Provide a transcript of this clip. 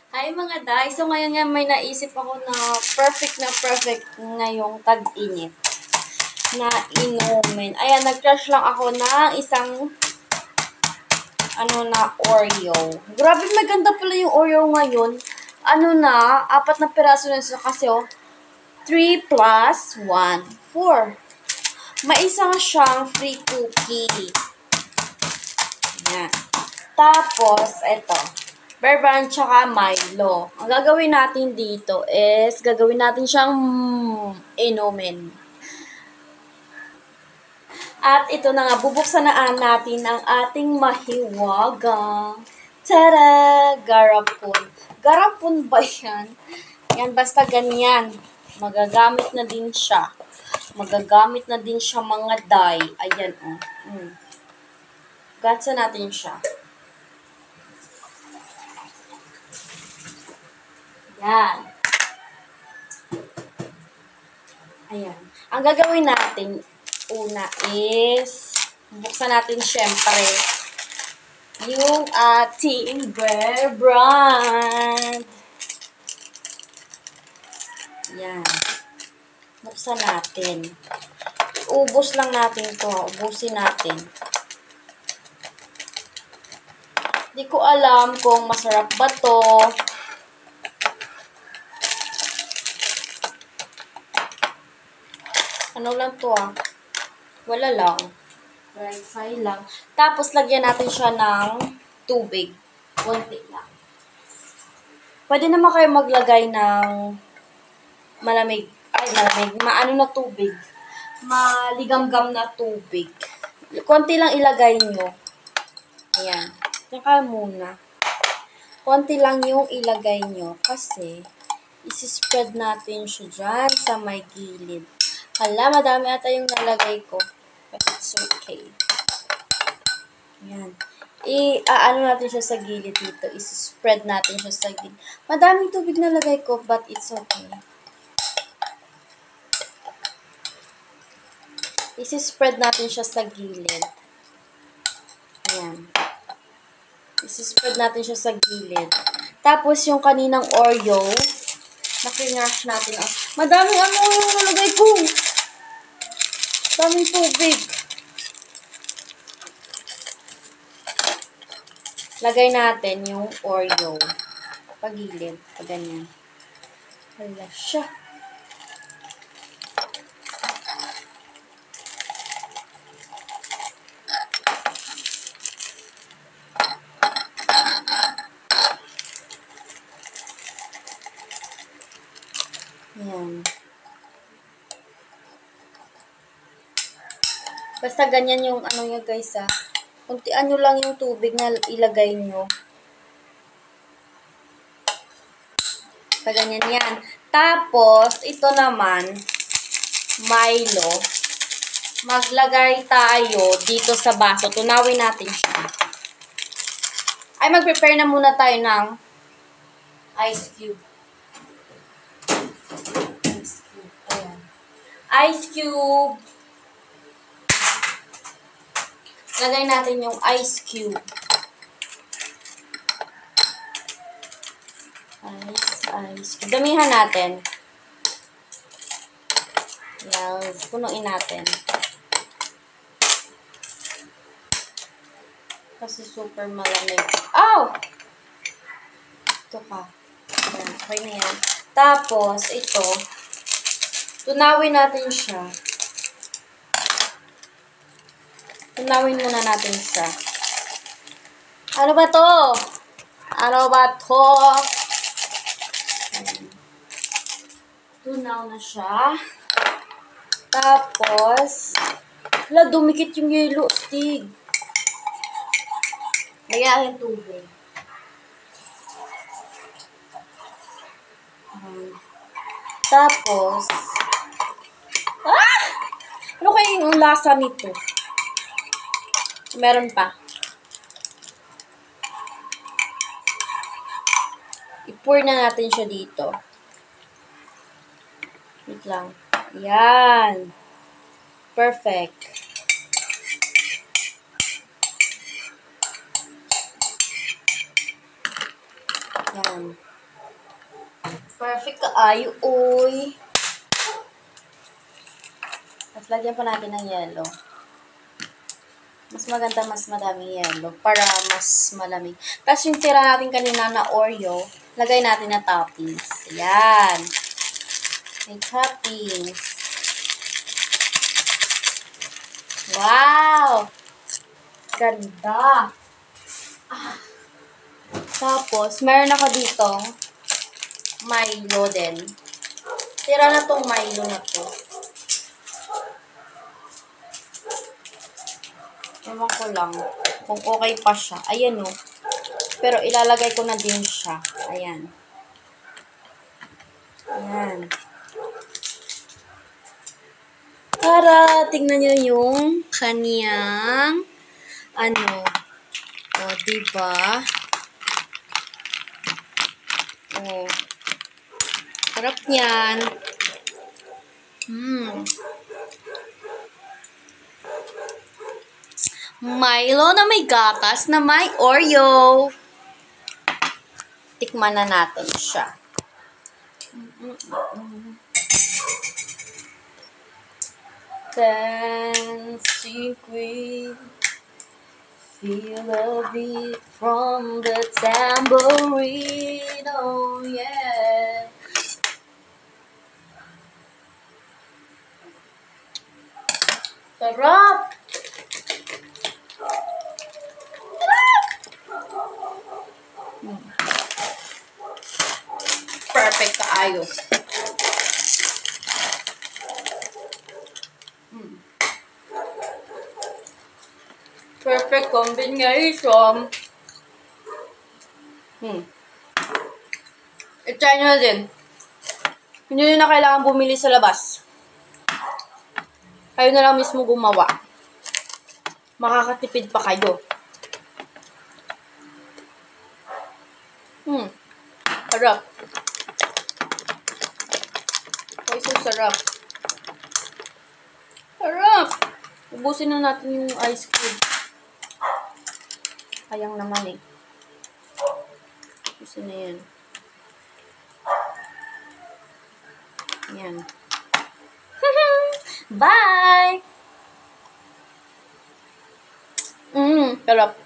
Hi mga day! So ngayon nga may naisip ako na perfect ngayong tag-init na inumin. Ayan, nag-crush lang ako ng isang Oreo. Grabe maganda pala yung Oreo ngayon. Apat na piraso na siya kasi 3 plus 1, 4. May isa nga siyang free cookie. Ayan. Tapos, eto. Bear Brand tsaka Milo. Ang gagawin natin dito is, gagawin natin siyang inumin. At ito na nga, bubuksan na natin ang ating mahiwagang tada! Garapon. Garapon ba yan? Yan, basta ganyan. Magagamit na din siya. Magagamit na din siya mga day. Ayan, Gatsa natin siya. Yan. Ayan. Ang gagawin natin, una is, buksan natin syempre, yung ating Bear Brand. Yan. Buksan natin. Ubus lang natin to. Ubusin natin. Di ko alam kung masarap ba to. Ano lang to Wala lang. Fry lang. Tapos lagyan natin siya ng tubig. Konti lang. Pwede naman kayo maglagay ng malamig. Maano na tubig. Maligamgam na tubig. Konti lang ilagay nyo. Ayan. Tsaka muna. Konti lang yung ilagay nyo kasi isi-spread natin siya dyan sa may gilid. Hala, madami ata yung nalagay ko. But it's okay. Ayan. Ano natin siya sa gilid dito. Isi-spread natin siya sa gilid. Madaming tubig nalagay ko, but it's okay. Isi-spread natin siya sa gilid. Ayan. Isi-spread natin siya sa gilid. Tapos, yung kaninang Oreo, nakinash natin. Madaming yung nalagay ko. Daming tubig. Lagay natin yung Oreo. Pagilid. Ganyan. Hala siya. Ayan. Basta ganyan yung niya guys Kuntian nyo lang yung tubig na ilagay nyo. Basta ganyan yan. Tapos, ito naman, Milo. Maglagay tayo dito sa baso. Tunawin natin siya. Ay, mag-prepare na muna tayo ng ice cube. Ayan. Ice cube. Lagay natin yung ice cube. Ice cube. Damihan natin. Yan. Punuin natin. Kasi super malamig. Oh! Ito ka. Ayan. Okay na yan. Tapos, ito. Tunawin natin siya. Tunawin muna natin siya. Ano ba to? Ano ba to? Tunaw na siya. Tapos, dumikit yung yellow stick. Lagyan yung tubig. Tapos, ano kaya yung lasa nito? Meron pa. I-pour na natin siya dito. Wait lang. Yan. Perfect. Yan. Perfect kaayo, uy. At lagyan pa natin ng yellow. Mas maganda, mas madaming yellow para mas malamig. Tapos yung tira natin kanina na Oreo, lagay natin na toppings. Ayan. May toppings. Wow! Ganda! Tapos, meron ako dito Milo din. Tira na tong Milo na to. Ewan ko lang kung okay pa siya. Ayan o. Pero ilalagay ko na din siya. Ayan. Ayan. Para tingnan nyo yung kaniyang ano. O, diba? O. Sarap niyan. Milo na may gatas na may Oreo. Tikman na natin siya. Dancing queen, feel the beat from the tambourine, oh yeah. Sarap! Perfect kaayo. Perfect combination. I-try nyo na din. Hindi nyo na kailangan bumili sa labas. Kayo na lang mismo gumawa. Makakatipid pa kayo. Sarap. Ay, so sarap. Sarap! Ubusin na natin yung ice cream. Sayang naman eh. Ubusin na yan. Yan. Bye! Sarap.